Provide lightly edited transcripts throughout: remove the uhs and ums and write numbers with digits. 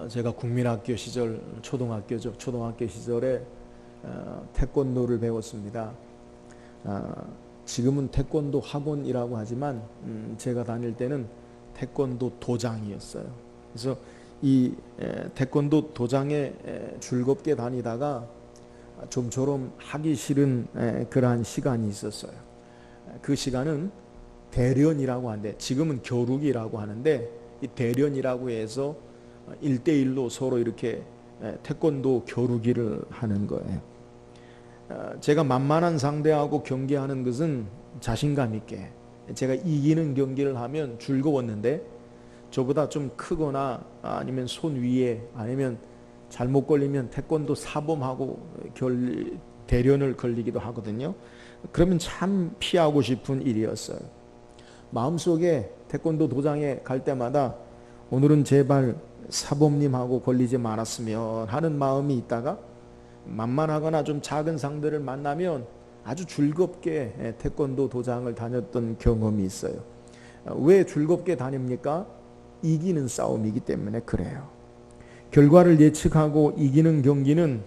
제가 국민학교 시절, 초등학교죠. 초등학교 시절에 태권도를 배웠습니다. 지금은 태권도 학원이라고 하지만 제가 다닐 때는 태권도 도장이었어요. 그래서 이 태권도 도장에 즐겁게 다니다가 좀처럼 하기 싫은 그러한 시간이 있었어요. 그 시간은 대련이라고 하는데, 지금은 겨루기라고 하는데, 이 대련이라고 해서 1대1로 서로 이렇게 태권도 겨루기를 하는 거예요. 제가 만만한 상대하고 경기하는 것은 자신감 있게 제가 이기는 경기를 하면 즐거웠는데, 저보다 좀 크거나 아니면 손 위에 아니면 잘못 걸리면 태권도 사범하고 대련을 걸리기도 하거든요. 그러면 참 피하고 싶은 일이었어요. 마음속에 태권도 도장에 갈 때마다 오늘은 제발 사범님하고 걸리지 말았으면 하는 마음이 있다가, 만만하거나 좀 작은 상대를 만나면 아주 즐겁게 태권도 도장을 다녔던 경험이 있어요. 왜 즐겁게 다닙니까? 이기는 싸움이기 때문에 그래요. 결과를 예측하고 이기는 경기는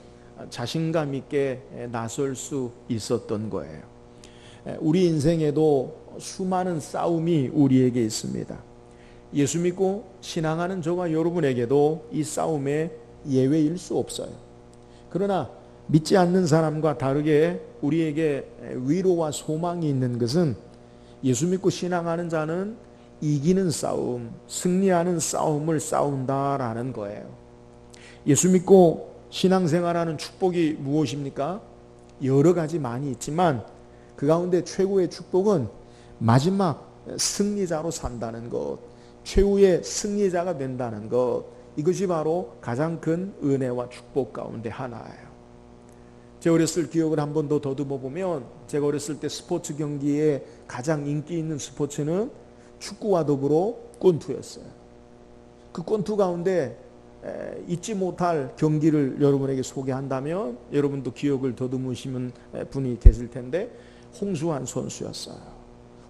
자신감 있게 나설 수 있었던 거예요. 우리 인생에도 수많은 싸움이 우리에게 있습니다. 예수 믿고 신앙하는 저와 여러분에게도 이 싸움에 예외일 수 없어요. 그러나 믿지 않는 사람과 다르게 우리에게 위로와 소망이 있는 것은, 예수 믿고 신앙하는 자는 이기는 싸움, 승리하는 싸움을 싸운다라는 거예요. 예수 믿고 신앙생활하는 축복이 무엇입니까? 여러 가지 많이 있지만 그 가운데 최고의 축복은 마지막 승리자로 산다는 것, 최후의 승리자가 된다는 것, 이것이 바로 가장 큰 은혜와 축복 가운데 하나예요. 제 어렸을 기억을 한 번 더 더듬어 보면, 제가 어렸을 때 스포츠 경기에 가장 인기 있는 스포츠는 축구와 더불어 권투였어요. 그 권투 가운데 잊지 못할 경기를 여러분에게 소개한다면 여러분도 기억을 더듬으시는 분이 계실 텐데, 홍수환 선수였어요.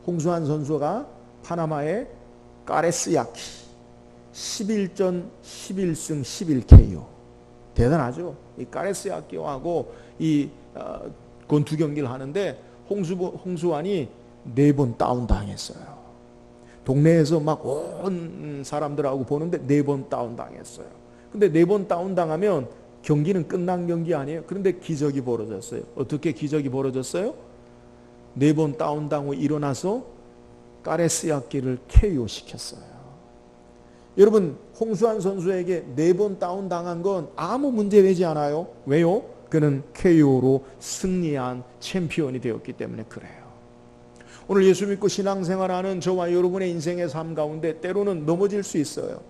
홍수환 선수가 파나마의 까레스야키 11전 11승 11KO, 대단하죠. 이 까레스야키하고 이 권투 경기를 하는데 홍수환이 4번 다운당했어요. 동네에서 막 온 사람들하고 보는데 4번 다운당했어요. 근데 4번 다운당하면 경기는 끝난 경기 아니에요. 그런데 기적이 벌어졌어요. 어떻게 기적이 벌어졌어요? 4번 다운당하고 일어나서 까레스야키를 KO 시켰어요. 여러분, 홍수환 선수에게 4번 다운당한 건 아무 문제 되지 않아요. 왜요? 그는 KO로 승리한 챔피언이 되었기 때문에 그래요. 오늘 예수 믿고 신앙생활하는 저와 여러분의 인생의 삶 가운데 때로는 넘어질 수 있어요.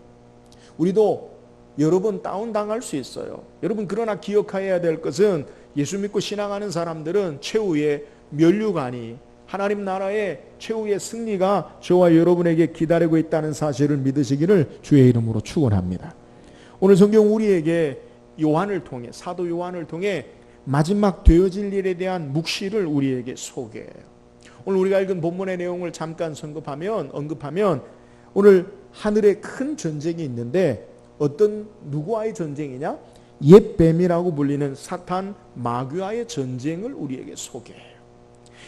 우리도 여러 번 다운당할 수 있어요. 여러분, 그러나 기억해야 될 것은, 예수 믿고 신앙하는 사람들은 최후의 면류관이, 하나님 나라의 최후의 승리가 저와 여러분에게 기다리고 있다는 사실을 믿으시기를 주의 이름으로 축원합니다. 오늘 성경 우리에게 요한을 통해, 사도 요한을 통해 마지막 되어질 일에 대한 묵시를 우리에게 소개해요. 오늘 우리가 읽은 본문의 내용을 잠깐 언급하면 오늘 하늘에 큰 전쟁이 있는데, 누구와의 전쟁이냐? 옛 뱀이라고 불리는 사탄 마귀와의 전쟁을 우리에게 소개해요.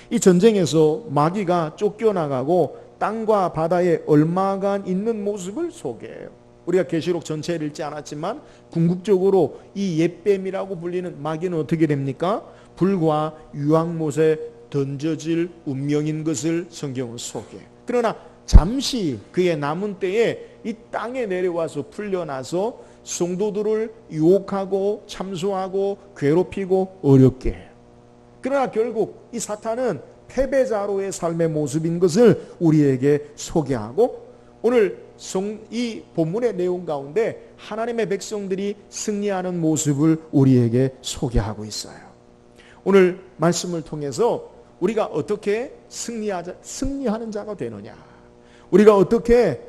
이 전쟁에서 마귀가 쫓겨나가고 땅과 바다에 얼마간 있는 모습을 소개해요. 우리가 계시록 전체를 읽지 않았지만 궁극적으로 이 옛뱀이라고 불리는 마귀는 어떻게 됩니까? 불과 유황못에 던져질 운명인 것을 성경은 소개해요. 그러나 잠시 그의 남은 때에 이 땅에 내려와서 풀려나서 성도들을 유혹하고 참소하고 괴롭히고 어렵게 해요. 그러나 결국 이 사탄은 패배자로의 삶의 모습인 것을 우리에게 소개하고, 오늘 이 본문의 내용 가운데 하나님의 백성들이 승리하는 모습을 우리에게 소개하고 있어요. 오늘 말씀을 통해서 우리가 어떻게 승리하는 자가 되느냐, 우리가 어떻게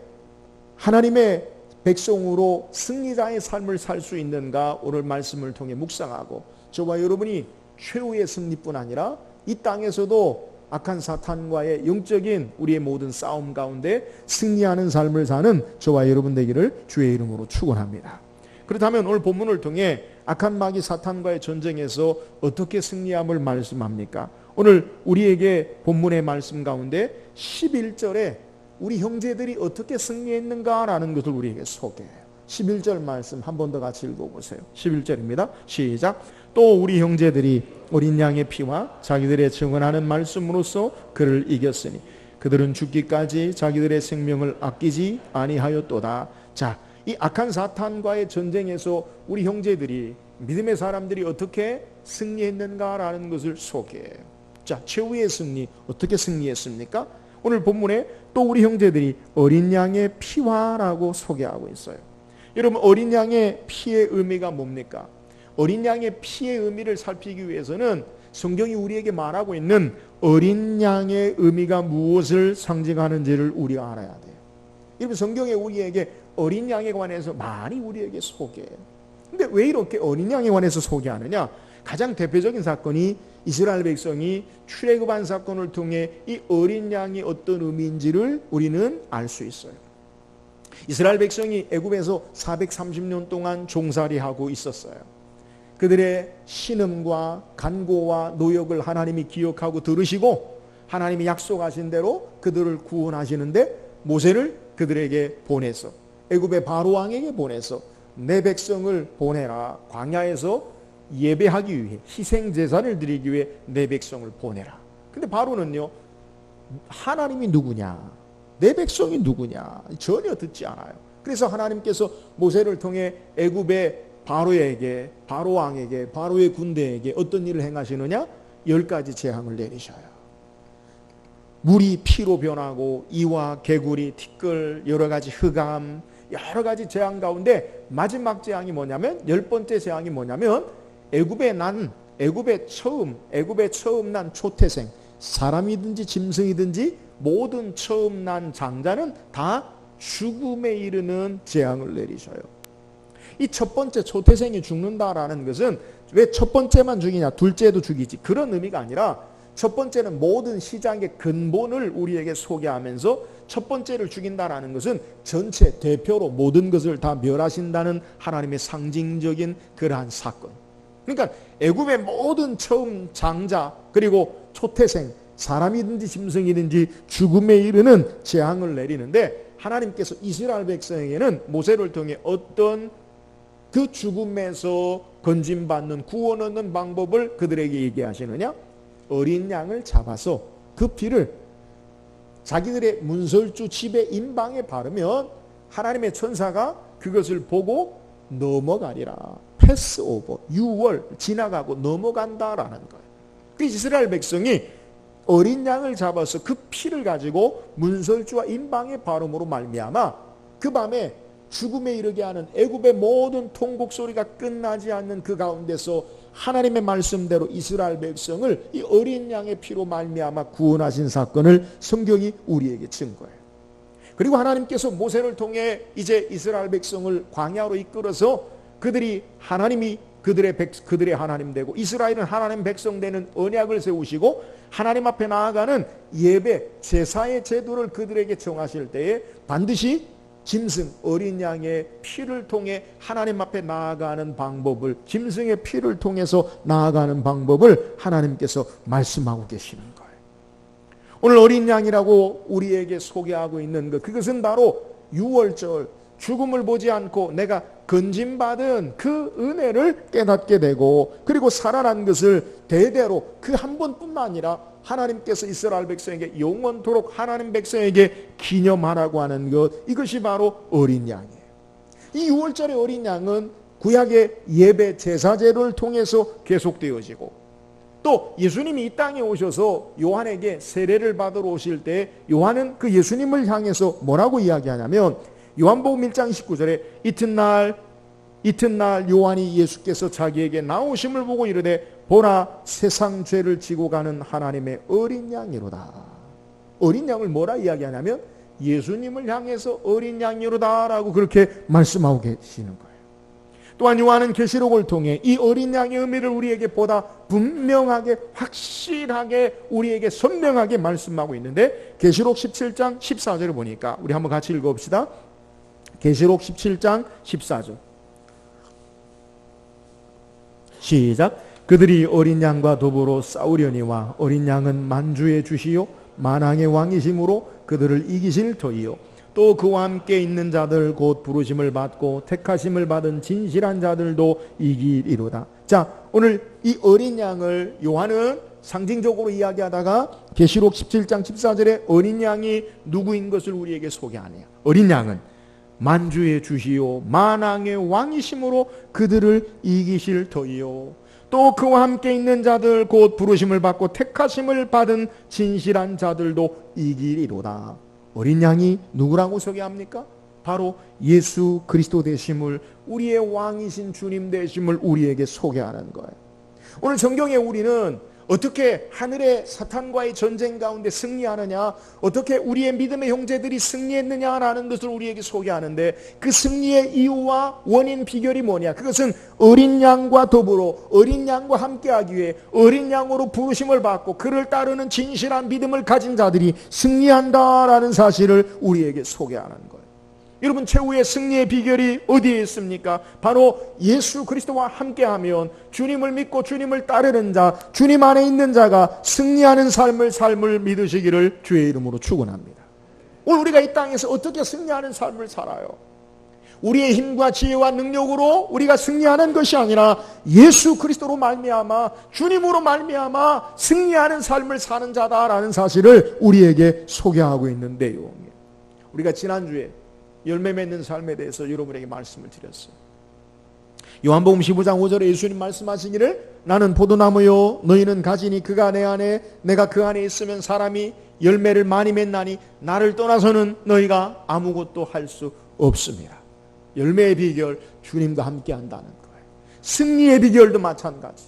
하나님의 백성으로 승리자의 삶을 살 수 있는가, 오늘 말씀을 통해 묵상하고, 저와 여러분이 최후의 승리뿐 아니라 이 땅에서도 악한 사탄과의 영적인 우리의 모든 싸움 가운데 승리하는 삶을 사는 저와 여러분 되기를 주의 이름으로 축원합니다. 그렇다면 오늘 본문을 통해 악한 마귀 사탄과의 전쟁에서 어떻게 승리함을 말씀합니까? 오늘 우리에게 본문의 말씀 가운데 11절에 우리 형제들이 어떻게 승리했는가라는 것을 우리에게 소개해요. 11절 말씀 한 번 더 같이 읽어보세요. 11절입니다. 시작. 또 우리 형제들이 어린 양의 피와 자기들의 증언하는 말씀으로써 그를 이겼으니 그들은 죽기까지 자기들의 생명을 아끼지 아니하였도다. 자, 이 악한 사탄과의 전쟁에서 우리 형제들이, 믿음의 사람들이 어떻게 승리했는가라는 것을 소개해요. 자, 최후의 승리, 어떻게 승리했습니까? 오늘 본문에 또 우리 형제들이 어린 양의 피화라고 소개하고 있어요. 여러분, 어린 양의 피의 의미가 뭡니까? 어린 양의 피의 의미를 살피기 위해서는 성경이 우리에게 말하고 있는 어린 양의 의미가 무엇을 상징하는지를 우리가 알아야 돼요. 여러분, 성경에 우리에게 어린 양에 관해서 많이 우리에게 소개해요. 근데 왜 이렇게 어린 양에 관해서 소개하느냐? 가장 대표적인 사건이 이스라엘 백성이 출애굽한 사건을 통해 이 어린 양이 어떤 의미인지를 우리는 알 수 있어요. 이스라엘 백성이 애굽에서 430년 동안 종살이하고 있었어요. 그들의 신음과 간고와 노역을 하나님이 기억하고 들으시고 하나님이 약속하신 대로 그들을 구원하시는데 모세를 그들에게 보내서, 애굽의 바로 왕에게 보내서 내 백성을 보내라. 광야에서 예배하기 위해, 희생 제사를 드리기 위해 내 백성을 보내라. 근데 바로는요, 하나님이 누구냐, 내 백성이 누구냐 전혀 듣지 않아요. 그래서 하나님께서 모세를 통해 애굽의 바로에게, 바로 왕에게, 바로의 군대에게 어떤 일을 행하시느냐? 10가지 재앙을 내리셔요. 물이 피로 변하고 이와 개구리, 티끌, 여러 가지 흑암, 여러 가지 재앙 가운데 마지막 재앙이 뭐냐면, 10번째 재앙이 뭐냐면 애굽에 처음 난 초태생, 사람이든지 짐승이든지 모든 처음 난 장자는 다 죽음에 이르는 재앙을 내리셔요. 이 첫 번째 초태생이 죽는다라는 것은 왜 첫 번째만 죽이냐, 둘째도 죽이지, 그런 의미가 아니라 첫 번째는 모든 시장의 근본을 우리에게 소개하면서 첫 번째를 죽인다라는 것은 전체 대표로 모든 것을 다 멸하신다는 하나님의 상징적인 그러한 사건. 그러니까 애굽의 모든 처음 장자 그리고 초태생, 사람이든지 짐승이든지 죽음에 이르는 재앙을 내리는데, 하나님께서 이스라엘 백성에게는 모세를 통해 어떤 그 죽음에서 건짐받는, 구원 얻는 방법을 그들에게 얘기하시느냐? 어린 양을 잡아서 그 피를 자기들의 문설주 집의 임방에 바르면 하나님의 천사가 그것을 보고 넘어가리라. 패스오버, 유월, 지나가고 넘어간다라는 거예요. 그 이스라엘 백성이 어린 양을 잡아서 그 피를 가지고 문설주와 임방의 바름으로 말미암아 그 밤에 죽음에 이르게 하는 애굽의 모든 통곡 소리가 끝나지 않는 그 가운데서 하나님의 말씀대로 이스라엘 백성을 이 어린 양의 피로 말미암아 구원하신 사건을 성경이 우리에게 증거해요. 그리고 하나님께서 모세를 통해 이제 이스라엘 백성을 광야로 이끌어서 그들이 하나님이 그들의 하나님 되고 이스라엘은 하나님 백성 되는 언약을 세우시고 하나님 앞에 나아가는 예배, 제사의 제도를 그들에게 정하실 때에 반드시 짐승, 어린 양의 피를 통해 하나님 앞에 나아가는 방법을, 짐승의 피를 통해서 나아가는 방법을 하나님께서 말씀하고 계시는 거예요. 오늘 어린 양이라고 우리에게 소개하고 있는 것, 그것은 바로 유월절, 죽음을 보지 않고 내가 건짐받은 그 은혜를 깨닫게 되고, 그리고 살아난 것을 대대로 그 한 번뿐만 아니라 하나님께서 이스라엘 백성에게 영원토록 하나님 백성에게 기념하라고 하는 것, 이것이 바로 어린 양이에요. 이 유월절의 어린 양은 구약의 예배 제사제를 통해서 계속되어지고, 또 예수님이 이 땅에 오셔서 요한에게 세례를 받으러 오실 때 요한은 그 예수님을 향해서 뭐라고 이야기하냐면, 요한복음 1장 19절에 이튿날 요한이 예수께서 자기에게 나오심을 보고 이르되 보라, 세상 죄를 지고 가는 하나님의 어린 양이로다. 어린 양을 뭐라 이야기하냐면 예수님을 향해서 어린 양이로다 라고 그렇게 말씀하고 계시는 거예요. 또한 요한은 계시록을 통해 이 어린 양의 의미를 우리에게 보다 분명하게 확실하게 우리에게 선명하게 말씀하고 있는데, 계시록 17장 14절을 보니까 우리 한번 같이 읽어봅시다. 계시록 17장 14절 시작. 그들이 어린 양과 더불어 싸우려니와 어린 양은 만주의 주시요 만왕의 왕이심으로 그들을 이기실 터이요 또 그와 함께 있는 자들 곧 부르심을 받고 택하심을 받은 진실한 자들도 이기리로다. 자, 오늘 이 어린 양을 요한은 상징적으로 이야기하다가 계시록 17장 14절에 어린 양이 누구인 것을 우리에게 소개하네요. 어린 양은 만주의 주시요 만왕의 왕이심으로 그들을 이기실 터이요 또 그와 함께 있는 자들 곧 부르심을 받고 택하심을 받은 진실한 자들도 이기리로다. 어린 양이 누구라고 소개합니까? 바로 예수 그리스도 되심을, 우리의 왕이신 주님 되심을 우리에게 소개하는 거예요. 오늘 성경에 우리는 어떻게 하늘의 사탄과의 전쟁 가운데 승리하느냐, 어떻게 우리의 믿음의 형제들이 승리했느냐라는 것을 우리에게 소개하는데, 그 승리의 이유와 원인 비결이 뭐냐? 그것은 어린 양과 더불어 어린 양과 함께하기 위해 어린 양으로 부르심을 받고 그를 따르는 진실한 믿음을 가진 자들이 승리한다라는 사실을 우리에게 소개하는 거예요. 여러분, 최후의 승리의 비결이 어디에 있습니까? 바로 예수 그리스도와 함께하면, 주님을 믿고 주님을 따르는 자, 주님 안에 있는 자가 승리하는 삶을 믿으시기를 주의 이름으로 축원합니다. 오늘 우리가 이 땅에서 어떻게 승리하는 삶을 살아요? 우리의 힘과 지혜와 능력으로 우리가 승리하는 것이 아니라 예수 그리스도로 말미암아, 주님으로 말미암아 승리하는 삶을 사는 자다라는 사실을 우리에게 소개하고 있는 내용이에요. 우리가 지난주에 열매 맺는 삶에 대해서 여러분에게 말씀을 드렸어요. 요한복음 15장 5절에 예수님 말씀하시기를, 나는 포도나무요 너희는 가지니 그가 내 안에 내가 그 안에 있으면 사람이 열매를 많이 맺나니 나를 떠나서는 너희가 아무것도 할 수 없습니다. 열매의 비결, 주님과 함께 한다는 거예요. 승리의 비결도 마찬가지.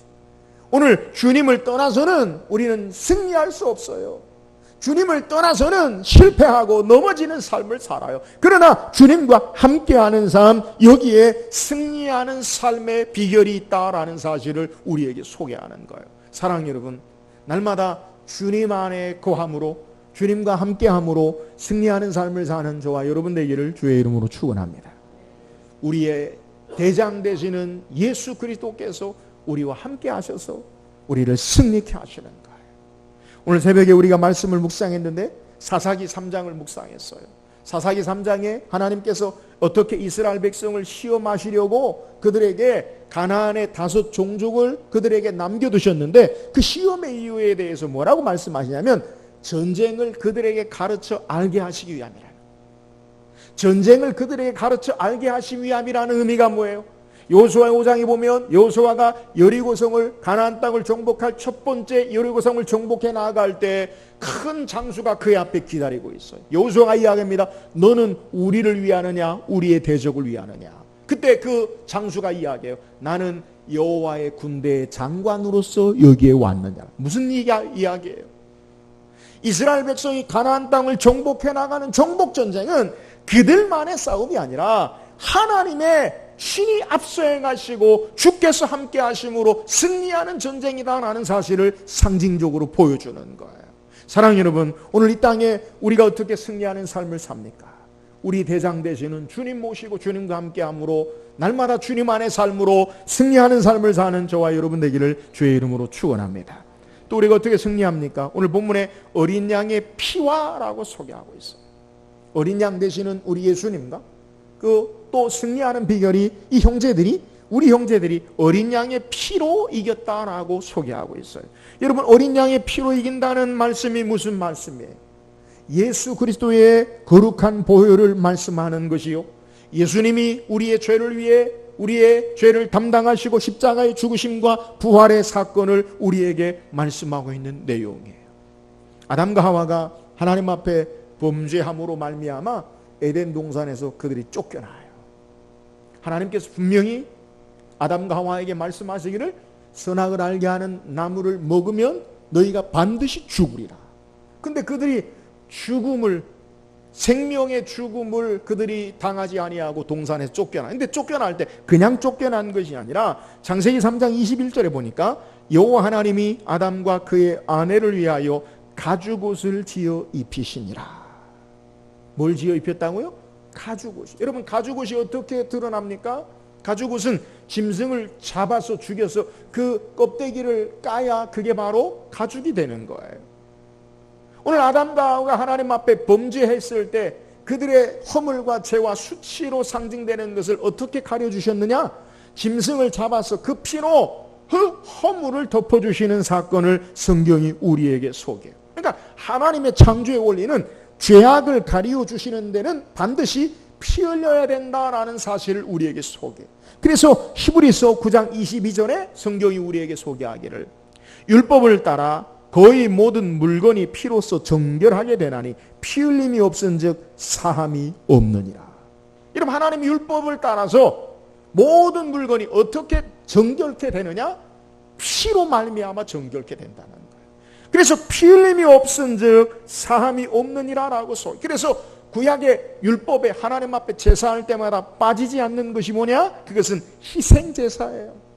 오늘 주님을 떠나서는 우리는 승리할 수 없어요. 주님을 떠나서는 실패하고 넘어지는 삶을 살아요. 그러나 주님과 함께하는 삶, 여기에 승리하는 삶의 비결이 있다라는 사실을 우리에게 소개하는 거예요. 사랑하는 여러분, 날마다 주님 안에 거함으로, 주님과 함께함으로 승리하는 삶을 사는 저와 여러분 되기를 주의 이름으로 축원합니다. 우리의 대장 되시는 예수 그리스도께서 우리와 함께 하셔서 우리를 승리케 하시는 거예요. 오늘 새벽에 우리가 말씀을 묵상했는데 사사기 3장을 묵상했어요. 사사기 3장에 하나님께서 어떻게 이스라엘 백성을 시험하시려고 그들에게 가나안의 5 종족을 그들에게 남겨두셨는데, 그 시험의 이유에 대해서 뭐라고 말씀하시냐면, 전쟁을 그들에게 가르쳐 알게 하시기 위함이라. 전쟁을 그들에게 가르쳐 알게 하시기 위함이라는 의미가 뭐예요? 여호수아 5장에 보면 여호수아가 여리고성을, 가나안 땅을 정복할 첫 번째 여리고성을 정복해 나아갈 때 큰 장수가 그의 앞에 기다리고 있어요. 여호수아가 이야기합니다. 너는 우리를 위하느냐 우리의 대적을 위하느냐. 그때 그 장수가 이야기해요. 나는 여호와의 군대의 장관으로서 여기에 왔느냐. 무슨 이야기예요? 이스라엘 백성이 가나안 땅을 정복해 나가는 정복전쟁은 그들만의 싸움이 아니라 하나님의 신이 앞서 행하시고 주께서 함께 하심으로 승리하는 전쟁이다라는 사실을 상징적으로 보여주는 거예요. 사랑하는 여러분, 오늘 이 땅에 우리가 어떻게 승리하는 삶을 삽니까? 우리 대장 되시는 주님 모시고 주님과 함께함으로 날마다 주님 안의 삶으로 승리하는 삶을 사는 저와 여러분 되기를 주의 이름으로 축원합니다. 또 우리가 어떻게 승리합니까? 오늘 본문에 어린 양의 피화라고 소개하고 있어요. 어린 양 되시는 우리 예수님과 또 승리하는 비결이 우리 형제들이 어린 양의 피로 이겼다라고 소개하고 있어요. 여러분, 어린 양의 피로 이긴다는 말씀이 무슨 말씀이에요? 예수 그리스도의 거룩한 보혈을 말씀하는 것이요, 예수님이 우리의 죄를 위해 우리의 죄를 담당하시고 십자가의 죽으심과 부활의 사건을 우리에게 말씀하고 있는 내용이에요. 아담과 하와가 하나님 앞에 범죄함으로 말미암아 에덴 동산에서 그들이 쫓겨나요. 하나님께서 분명히 아담과 하와에게 말씀하시기를, 선악을 알게 하는 나무를 먹으면 너희가 반드시 죽으리라. 근데 그들이 죽음을 생명의 죽음을 그들이 당하지 아니하고 동산에서 쫓겨나. 근데 쫓겨날 때 그냥 쫓겨난 것이 아니라 창세기 3장 21절에 보니까 여호와 하나님이 아담과 그의 아내를 위하여 가죽옷을 지어 입히시니라. 뭘 지어 입혔다고요? 가죽옷이. 여러분, 가죽옷이 어떻게 드러납니까? 가죽옷은 짐승을 잡아서 죽여서 그 껍데기를 까야 그게 바로 가죽이 되는 거예요. 오늘 아담과 하와가 하나님 앞에 범죄했을 때 그들의 허물과 죄와 수치로 상징되는 것을 어떻게 가려주셨느냐? 짐승을 잡아서 그 피로 그 허물을 덮어주시는 사건을 성경이 우리에게 소개해요. 그러니까 하나님의 창조의 원리는 죄악을 가리워주시는 데는 반드시 피 흘려야 된다라는 사실을 우리에게 소개해요. 그래서 히브리서 9장 22절에 성경이 우리에게 소개하기를 율법을 따라 거의 모든 물건이 피로써 정결하게 되나니 피 흘림이 없은즉 사함이 없느니라. 여러분, 하나님의 율법을 따라서 모든 물건이 어떻게 정결케 되느냐? 피로 말미암아 정결케 된다는 거예요. 그래서 피 흘림이 없은즉 사함이 없느니라라고 그래서 구약의 율법에 하나님 앞에 제사할 때마다 빠지지 않는 것이 뭐냐? 그것은 희생제사예요.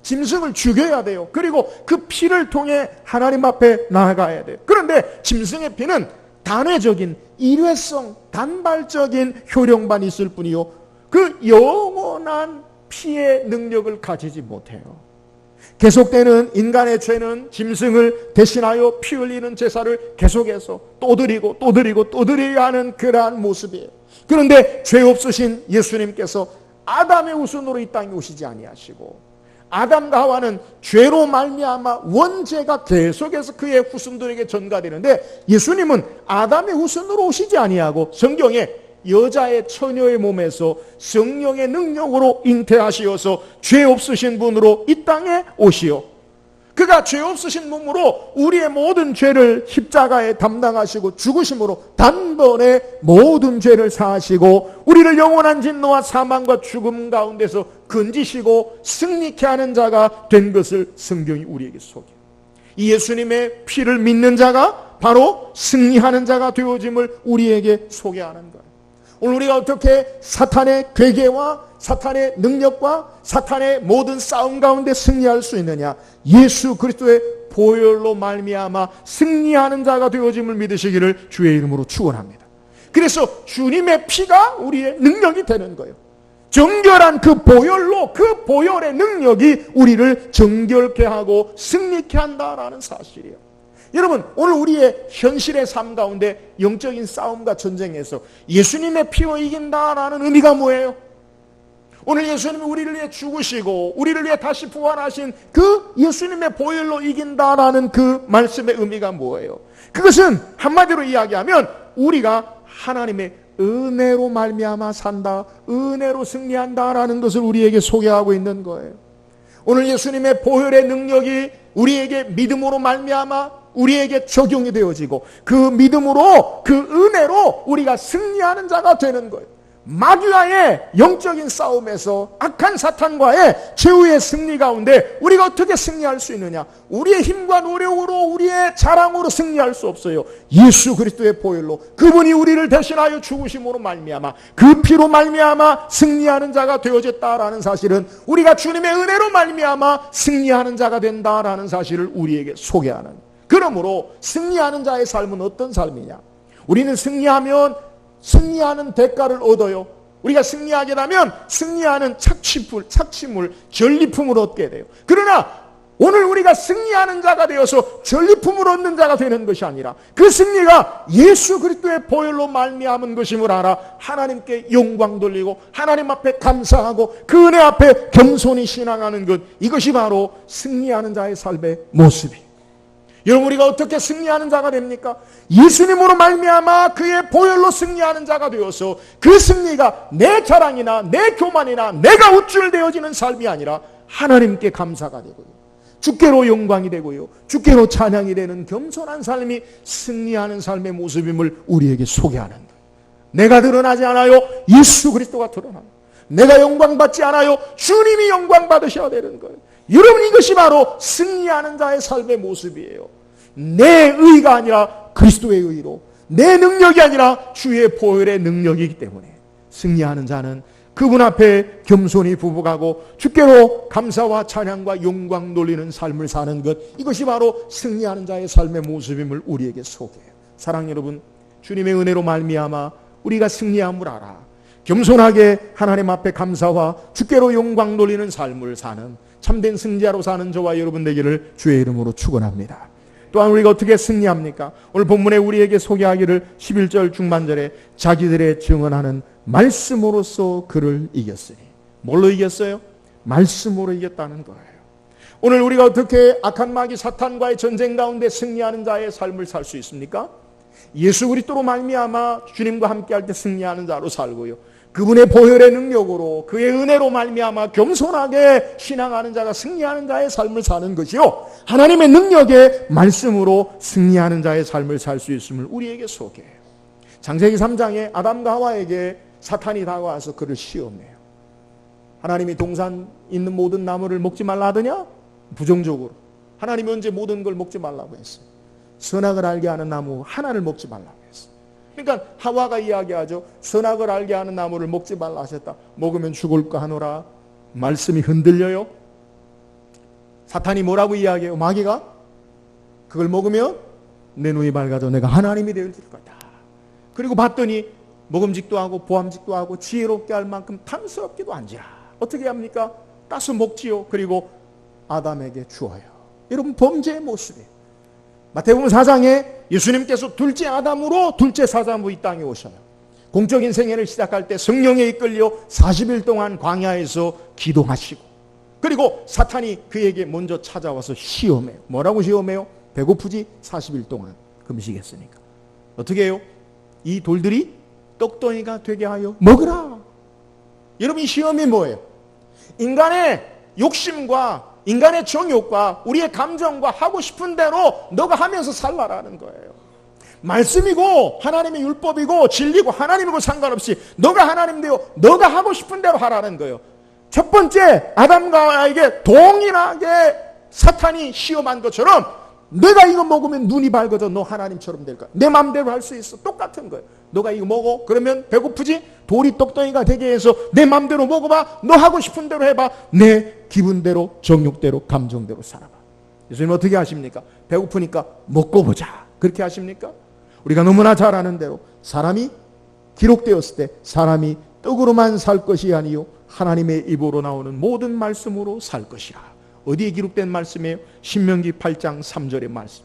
짐승을 죽여야 돼요. 그리고 그 피를 통해 하나님 앞에 나아가야 돼요. 그런데 짐승의 피는 단회적인 일회성, 단발적인 효력만 있을 뿐이요, 그 영원한 피의 능력을 가지지 못해요. 계속되는 인간의 죄는 짐승을 대신하여 피 흘리는 제사를 계속해서 또 드리고 또 드리고 또 드려야 하는 그러한 모습이에요. 그런데 죄 없으신 예수님께서 아담의 후손으로 이 땅에 오시지 아니하시고 아담과 하와는 죄로 말미암아 원죄가 계속해서 그의 후손들에게 전가되는데 예수님은 아담의 후손으로 오시지 아니하고 성경에 여자의 처녀의 몸에서 성령의 능력으로 잉태하시어서 죄 없으신 분으로 이 땅에 오시오. 그가 죄 없으신 몸으로 우리의 모든 죄를 십자가에 담당하시고 죽으심으로 단번에 모든 죄를 사하시고 우리를 영원한 진노와 사망과 죽음 가운데서 건지시고 승리케 하는 자가 된 것을 성경이 우리에게 소개해요. 이 예수님의 피를 믿는 자가 바로 승리하는 자가 되어짐을 우리에게 소개하는 거예요. 오늘 우리가 어떻게 사탄의 괴계와 사탄의 능력과 사탄의 모든 싸움 가운데 승리할 수 있느냐? 예수 그리스도의 보혈로 말미암아 승리하는 자가 되어짐을 믿으시기를 주의 이름으로 축원합니다. 그래서 주님의 피가 우리의 능력이 되는 거예요. 정결한 그 보혈로, 그 보혈의 능력이 우리를 정결케 하고 승리케 한다라는 사실이에요. 여러분, 오늘 우리의 현실의 삶 가운데 영적인 싸움과 전쟁에서 예수님의 피로 이긴다라는 의미가 뭐예요? 오늘 예수님이 우리를 위해 죽으시고 우리를 위해 다시 부활하신 그 예수님의 보혈로 이긴다라는 그 말씀의 의미가 뭐예요? 그것은 한마디로 이야기하면 우리가 하나님의 은혜로 말미암아 산다, 은혜로 승리한다라는 것을 우리에게 소개하고 있는 거예요. 오늘 예수님의 보혈의 능력이 우리에게 믿음으로 말미암아 우리에게 적용이 되어지고 그 믿음으로 그 은혜로 우리가 승리하는 자가 되는 거예요. 마귀와의 영적인 싸움에서 악한 사탄과의 최후의 승리 가운데 우리가 어떻게 승리할 수 있느냐? 우리의 힘과 노력으로 우리의 자랑으로 승리할 수 없어요. 예수 그리스도의 보혈로 그분이 우리를 대신하여 죽으심으로 말미암아 그 피로 말미암아 승리하는 자가 되어졌다라는 사실은 우리가 주님의 은혜로 말미암아 승리하는 자가 된다라는 사실을 우리에게 소개하는, 그러므로 승리하는 자의 삶은 어떤 삶이냐? 우리는 승리하는 대가를 얻어요. 우리가 승리하게 되면 승리하는 착취물, 전리품을 얻게 돼요. 그러나 오늘 우리가 승리하는 자가 되어서 전리품을 얻는 자가 되는 것이 아니라 그 승리가 예수 그리스도의 보혈로 말미암은 것임을 알아 하나님께 영광 돌리고 하나님 앞에 감사하고 그 은혜 앞에 겸손히 신앙하는 것, 이것이 바로 승리하는 자의 삶의 모습이에요. 여러분, 우리가 어떻게 승리하는 자가 됩니까? 예수님으로 말미암아 그의 보혈로 승리하는 자가 되어서 그 승리가 내 자랑이나 내 교만이나 내가 우쭐되어지는 삶이 아니라 하나님께 감사가 되고요, 주께로 영광이 되고요, 주께로 찬양이 되는 겸손한 삶이 승리하는 삶의 모습임을 우리에게 소개하는 거예요. 내가 드러나지 않아요. 예수 그리스도가 드러나요. 내가 영광받지 않아요. 주님이 영광받으셔야 되는 거예요. 여러분, 이것이 바로 승리하는 자의 삶의 모습이에요. 내 의가 아니라 그리스도의 의로, 내 능력이 아니라 주의 보혈의 능력이기 때문에 승리하는 자는 그분 앞에 겸손히 부복하고 주께로 감사와 찬양과 영광 돌리는 삶을 사는 것, 이것이 바로 승리하는 자의 삶의 모습임을 우리에게 소개해요. 사랑하는 여러분, 주님의 은혜로 말미암아 우리가 승리함을 알아 겸손하게 하나님 앞에 감사와 주께로 영광 돌리는 삶을 사는 참된 승자로 사는 저와 여러분 되기를 주의 이름으로 축원합니다. 또한 우리가 어떻게 승리합니까? 오늘 본문에 우리에게 소개하기를 11절 중반절에 자기들의 증언하는 말씀으로써 그를 이겼으니. 뭘로 이겼어요? 말씀으로 이겼다는 거예요. 오늘 우리가 어떻게 악한 마귀 사탄과의 전쟁 가운데 승리하는 자의 삶을 살 수 있습니까? 예수 그리스도로 말미암아 주님과 함께할 때 승리하는 자로 살고요, 그분의 보혈의 능력으로 그의 은혜로 말미암아 겸손하게 신앙하는 자가 승리하는 자의 삶을 사는 것이요, 하나님의 능력의 말씀으로 승리하는 자의 삶을 살 수 있음을 우리에게 소개해요. 창세기 3장에 아담과 하와에게 사탄이 다가와서 그를 시험해요. 하나님이 동산 있는 모든 나무를 먹지 말라 하더냐? 부정적으로. 하나님이 언제 모든 걸 먹지 말라고 했어요? 선악을 알게 하는 나무 하나를 먹지 말라고 했어요. 그러니까 하와가 이야기하죠. 선악을 알게 하는 나무를 먹지 말라 하셨다. 먹으면 죽을까 하노라. 말씀이 흔들려요. 사탄이 뭐라고 이야기해요? 마귀가 그걸 먹으면 내 눈이 밝아져 내가 하나님이 되어질 거다. 그리고 봤더니 먹음직도 하고 보암직도 하고 지혜롭게 할 만큼 탐스럽기도 한지라. 어떻게 합니까? 따서 먹지요. 그리고 아담에게 주어요. 여러분, 범죄의 모습이에요. 마태복음 4장에 예수님께서 둘째 아담으로 둘째 사자로 이 땅에 오셔요. 공적인 생애를 시작할 때 성령에 이끌려 40일 동안 광야에서 기도하시고, 그리고 사탄이 그에게 먼저 찾아와서 시험해요. 뭐라고 시험해요? 배고프지? 40일 동안 금식했으니까. 어떻게 해요? 이 돌들이 떡덩이가 되게 하여 먹으라. 여러분, 이 시험이 뭐예요? 인간의 욕심과 인간의 정욕과 우리의 감정과 하고 싶은 대로 너가 하면서 살라라는 거예요. 말씀이고 하나님의 율법이고 진리고 하나님이고 상관없이 너가 하나님 되어 너가 하고 싶은 대로 하라는 거예요. 첫 번째 아담과 하와에게 동일하게 사탄이 시험한 것처럼 내가 이거 먹으면 눈이 밝아져 너 하나님처럼 될 거야. 내 마음대로 할 수 있어. 똑같은 거예요. 너가 이거 먹어. 그러면 배고프지? 돌이 떡덩이가 되게 해서 내 마음대로 먹어봐. 너 하고 싶은 대로 해봐. 내 기분대로 정욕대로 감정대로 살아봐. 예수님 어떻게 하십니까? 배고프니까 먹고 보자. 그렇게 하십니까? 우리가 너무나 잘 아는 대로 사람이 기록되었을 때 사람이 떡으로만 살 것이 아니요 하나님의 입으로 나오는 모든 말씀으로 살 것이라. 어디에 기록된 말씀이에요? 신명기 8장 3절의 말씀.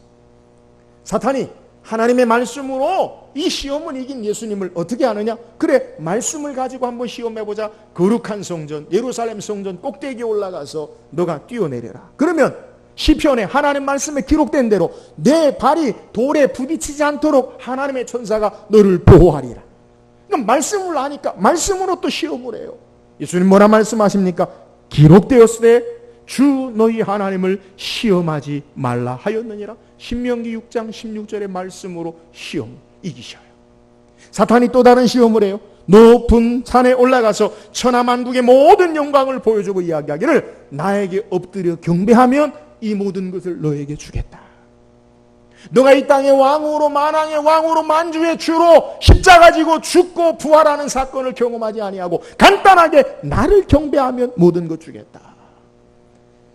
사탄이 하나님의 말씀으로 이 시험을 이긴 예수님을 어떻게 하느냐? 그래, 말씀을 가지고 한번 시험해보자. 거룩한 성전, 예루살렘 성전 꼭대기에 올라가서 너가 뛰어내려라. 그러면 시편에 하나님 말씀에 기록된 대로 내 발이 돌에 부딪히지 않도록 하나님의 천사가 너를 보호하리라. 그러니까 말씀을 아니까 말씀으로 또 시험을 해요. 예수님 뭐라 말씀하십니까? 기록되었을 때 주 너희 하나님을 시험하지 말라 하였느니라. 신명기 6장 16절의 말씀으로 시험 이기셔요. 사탄이 또 다른 시험을 해요. 높은 산에 올라가서 천하만국의 모든 영광을 보여주고 이야기하기를 나에게 엎드려 경배하면 이 모든 것을 너에게 주겠다. 너가 이 땅의 왕으로 만왕의 왕으로 만주의 주로 십자가 지고 죽고 부활하는 사건을 경험하지 아니하고 간단하게 나를 경배하면 모든 것 주겠다.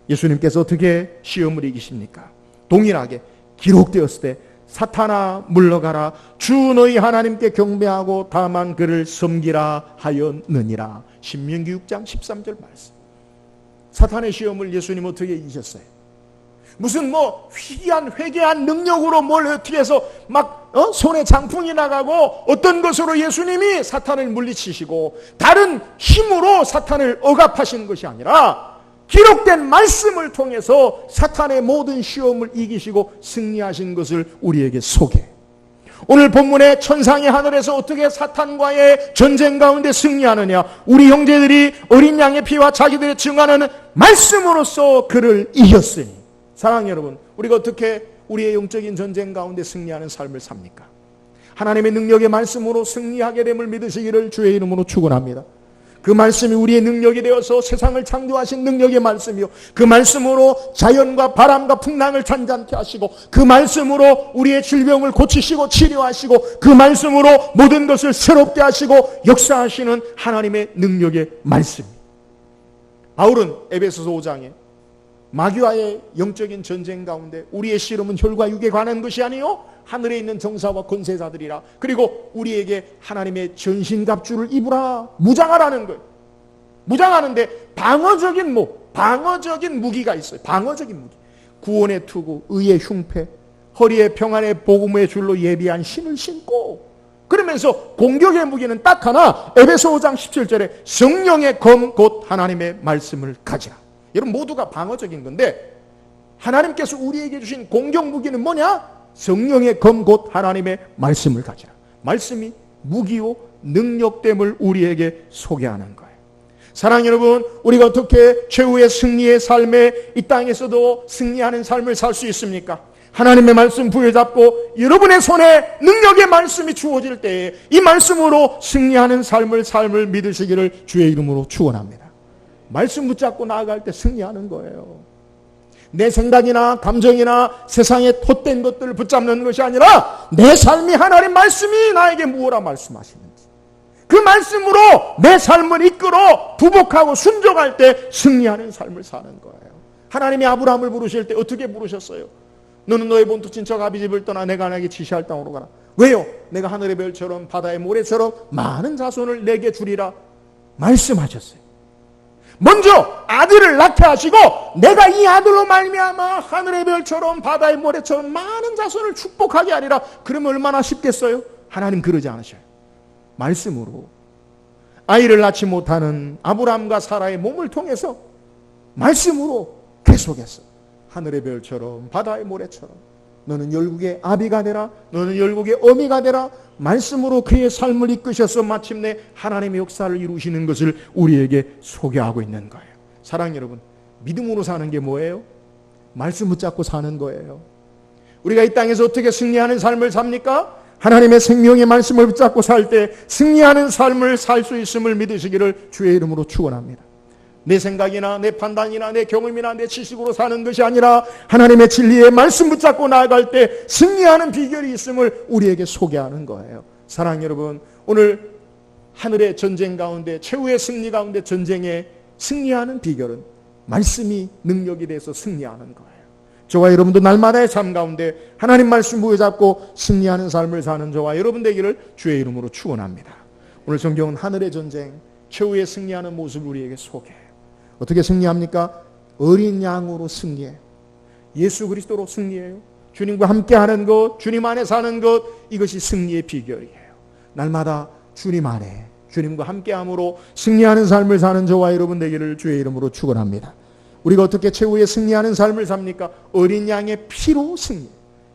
예수님께서 어떻게 시험을 이기십니까? 동일하게 기록되었을 때 사탄아 물러가라 주 너희 하나님께 경배하고 다만 그를 섬기라 하였느니라. 신명기 6장 13절 말씀. 사탄의 시험을 예수님 어떻게 이기셨어요? 무슨 희귀한 회개한 능력으로 뭘 어떻게 해서 손에 장풍이 나가고 어떤 것으로 예수님이 사탄을 물리치시고 다른 힘으로 사탄을 억압하시는 것이 아니라 기록된 말씀을 통해서 사탄의 모든 시험을 이기시고 승리하신 것을 우리에게 소개해. 오늘 본문의 천상의 하늘에서 어떻게 사탄과의 전쟁 가운데 승리하느냐? 우리 형제들이 어린 양의 피와 자기들의 증언하는 말씀으로써 그를 이겼으니. 사랑하는 여러분, 우리가 어떻게 우리의 영적인 전쟁 가운데 승리하는 삶을 삽니까? 하나님의 능력의 말씀으로 승리하게 됨을 믿으시기를 주의 이름으로 축원합니다. 그 말씀이 우리의 능력이 되어서 세상을 창조하신 능력의 말씀이요, 그 말씀으로 자연과 바람과 풍랑을 잔잔케 하시고, 그 말씀으로 우리의 질병을 고치시고 치료하시고, 그 말씀으로 모든 것을 새롭게 하시고 역사하시는 하나님의 능력의 말씀. 바울은 에베소서 5장에 마귀와의 영적인 전쟁 가운데 우리의 씨름은 혈과 육에 관한 것이 아니요 하늘에 있는 정사와 권세자들이라, 그리고 우리에게 하나님의 전신갑주를 입으라, 무장하라는 거예요. 무장하는데 방어적인 무기가 있어요. 방어적인 무기. 구원의 투구, 의의 흉패, 허리에 평안의 복음의 줄로 예비한 신을 신고, 그러면서 공격의 무기는 딱 하나, 에베소 5장 17절에 성령의 검 곧 하나님의 말씀을 가지라. 여러분, 모두가 방어적인 건데 하나님께서 우리에게 주신 공격 무기는 뭐냐? 성령의 검 곧 하나님의 말씀을 가지라. 말씀이 무기요 능력됨을 우리에게 소개하는 거예요. 사랑하는 여러분, 우리가 어떻게 최후의 승리의 삶에 이 땅에서도 승리하는 삶을 살 수 있습니까? 하나님의 말씀 부여잡고 여러분의 손에 능력의 말씀이 주어질 때에 이 말씀으로 승리하는 삶을 믿으시기를 주의 이름으로 축원합니다. 말씀 붙잡고 나아갈 때 승리하는 거예요. 내 생각이나 감정이나 세상의 헛된 것들을 붙잡는 것이 아니라 내 삶이 하나님 말씀이 나에게 무엇라 말씀하시는지 그 말씀으로 내 삶을 이끌어 부복하고 순종할 때 승리하는 삶을 사는 거예요. 하나님이 아브라함을 부르실 때 어떻게 부르셨어요? 너는 너의 본토 친척 아비 집을 떠나 내가 너에게 지시할 땅으로 가라. 왜요? 내가 하늘의 별처럼 바다의 모래처럼 많은 자손을 내게 주리라 말씀하셨어요. 먼저 아들을 낳게 하시고 내가 이 아들로 말미암아 하늘의 별처럼 바다의 모래처럼 많은 자손을 축복하게 하리라. 그러면 얼마나 쉽겠어요? 하나님 그러지 않으셔요. 말씀으로 아이를 낳지 못하는 아브라함과 사라의 몸을 통해서 말씀으로 계속해서 하늘의 별처럼 바다의 모래처럼 너는 열국의 아비가 되라, 너는 열국의 어미가 되라 말씀으로 그의 삶을 이끄셔서 마침내 하나님의 역사를 이루시는 것을 우리에게 소개하고 있는 거예요. 사랑하는 여러분, 믿음으로 사는 게 뭐예요? 말씀 붙잡고 사는 거예요. 우리가 이 땅에서 어떻게 승리하는 삶을 삽니까? 하나님의 생명의 말씀을 붙잡고 살 때 승리하는 삶을 살 수 있음을 믿으시기를 주의 이름으로 축원합니다. 내 생각이나 내 판단이나 내 경험이나 내 지식으로 사는 것이 아니라 하나님의 진리의 말씀 붙잡고 나아갈 때 승리하는 비결이 있음을 우리에게 소개하는 거예요. 사랑하는 여러분, 오늘 하늘의 전쟁 가운데 최후의 승리 가운데 전쟁에 승리하는 비결은 말씀이 능력이 돼서 승리하는 거예요. 저와 여러분도 날마다의 삶 가운데 하나님 말씀 부여잡고 승리하는 삶을 사는 저와 여러분 되기를 주의 이름으로 축원합니다. 오늘 성경은 하늘의 전쟁 최후의 승리하는 모습을 우리에게 소개해요. 어떻게 승리합니까? 어린 양으로 승리해요. 예수 그리스도로 승리해요. 주님과 함께하는 것, 주님 안에 사는 것, 이것이 승리의 비결이에요. 날마다 주님 안에 주님과 함께함으로 승리하는 삶을 사는 저와 여러분 되기를 주의 이름으로 축원합니다. 우리가 어떻게 최후의 승리하는 삶을 삽니까? 어린 양의 피로 승리,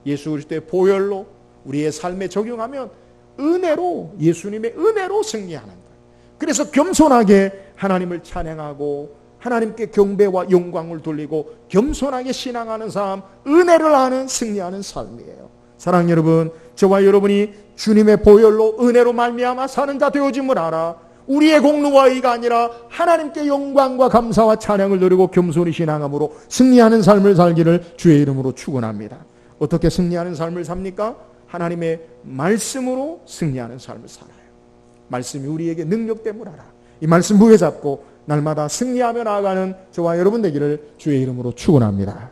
예수 그리스도의 보혈로 우리의 삶에 적용하면 은혜로, 예수님의 은혜로 승리하는 거예요. 그래서 겸손하게 하나님을 찬양하고 하나님께 경배와 영광을 돌리고 겸손하게 신앙하는 삶, 은혜를 아는 승리하는 삶이에요. 사랑하는 여러분, 저와 여러분이 주님의 보혈로 은혜로 말미암아 사는 자 되어짐을 알아 우리의 공로와 의가 아니라 하나님께 영광과 감사와 찬양을 드리고 겸손히 신앙함으로 승리하는 삶을 살기를 주의 이름으로 축원합니다. 어떻게 승리하는 삶을 삽니까? 하나님의 말씀으로 승리하는 삶을 살아요. 말씀이 우리에게 능력됨을 알아 이 말씀 부여잡고 날마다 승리하며 나아가는 저와 여러분 되기를 주의 이름으로 축원합니다.